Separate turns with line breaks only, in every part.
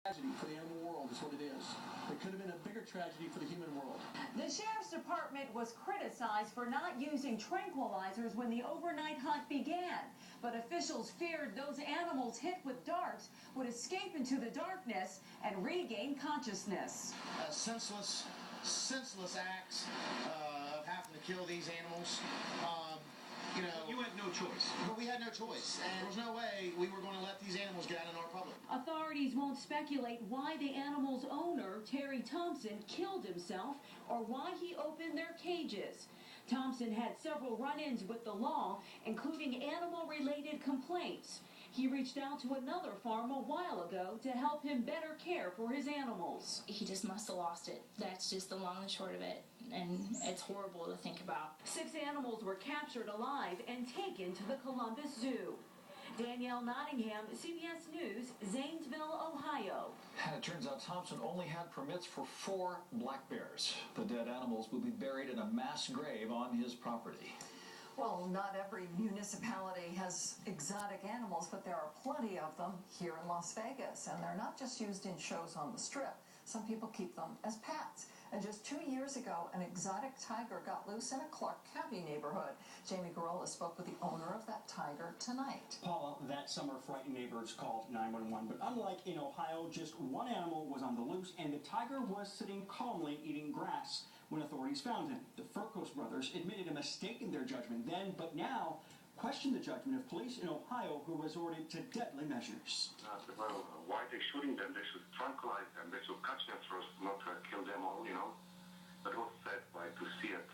Tragedy for the animal world is what it is. It could have been a bigger tragedy for the human world.
The sheriff's department was criticized for not using tranquilizers when the overnight hunt began. But officials feared those animals hit with darts would escape into the darkness and regain consciousness.
Senseless acts of having to kill these animals.
You had no choice.
But we had no choice, and there was no way we were going to let these animals get out in our public.
Authorities won't speculate why the animal's owner, Terry Thompson, killed himself or why he opened their cages. Thompson had several run-ins with the law, including animal-related complaints. He reached out to another farm a while ago to help him better care for his animals.
He just must have lost it. That's just the long and short of it, and it's horrible to think about. 6
animals were captured alive and taken to the Columbus Zoo. Danielle Nottingham, CBS News, Zanesville, Ohio.
And it turns out Thompson only had permits for 4 black bears. The dead animals will be buried in a mass grave on his property.
Well, not every municipality has exotic animals, but there are plenty of them here in Las Vegas, and they're not just used in shows on the Strip. Some people keep them as pets. And just 2 years ago, an exotic tiger got loose in a Clark County neighborhood. Jamie Garola spoke with the owner of that tiger tonight.
Paula, that summer, frightened neighbors called 911, but unlike in Ohio, just one animal was on the loose, and the tiger was sitting calmly eating grass when authorities found him. The Fercos brothers admitted a mistake in their judgment then, but now questioned the judgment of police in Ohio who resorted to deadly measures.
Well, why they shooting them? They should tranquilize them. They should catch them first, not kill them all, But it was sad to see it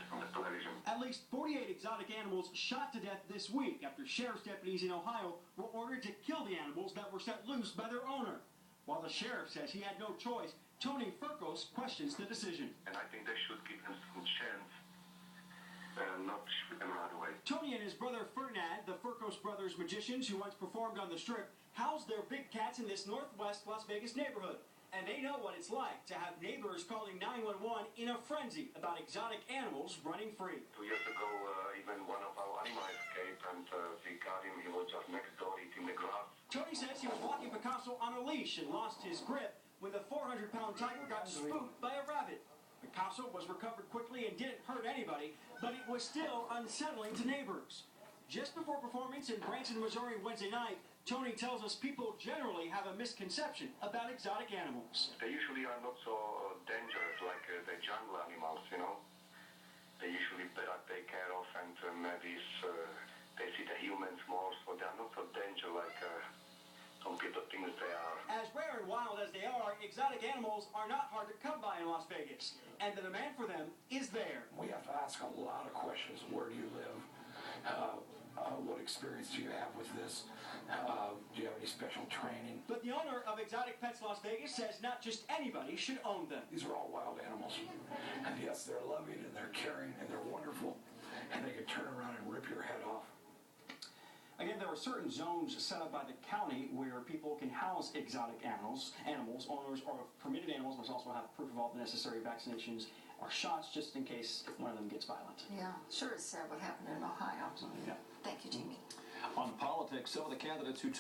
on the television.
At least 48 exotic animals shot to death this week after sheriff's deputies in Ohio were ordered to kill the animals that were set loose by their owner. While the sheriff says he had no choice, Tony Fercos questions the decision.
And I think they should give them some chance and not shoot them right away.
Tony and his brother Ferdinand, the Fercos brothers magicians who once performed on the Strip, house their big cats in this northwest Las Vegas neighborhood. And they know what it's like to have neighbors calling 911 in a frenzy about exotic animals running free.
2 years ago, even one of our animals escaped, and we got him. He was just next door eating the grass.
Tony says he was walking Picasso on a leash and lost his grip when the 400-pound tiger got spooked by a rabbit. Picasso was recovered quickly and didn't hurt anybody, but it was still unsettling to neighbors. Just before performance in Branson, Missouri Wednesday night, Tony tells us people generally have a misconception about exotic animals.
They usually are not so dangerous like the jungle animals, They usually better take care of, and maybe they see the humans more, so they are not so dangerous like some people think that they are.
As rare and wild as they are, exotic animals are not hard to come by in Las Vegas, and the demand for them is there.
We have to ask a lot of questions. Where do you live? What experience do you have with this? Do you have any special training?
But the owner of Exotic Pets Las Vegas says not just anybody should own them.
These are all wild animals. And yes, they're loving and they're caring and they're wonderful. And they can turn around and rip your head off.
Again, there are certain zones set up by the county where people can house exotic animals. Owners of permitted animals must also have proof of all the necessary vaccinations or shots just in case if one of them gets violent.
Yeah, sure it's sad what happened in Ohio.
Yeah.
Thank you, Jamie.
On politics, some of the candidates who took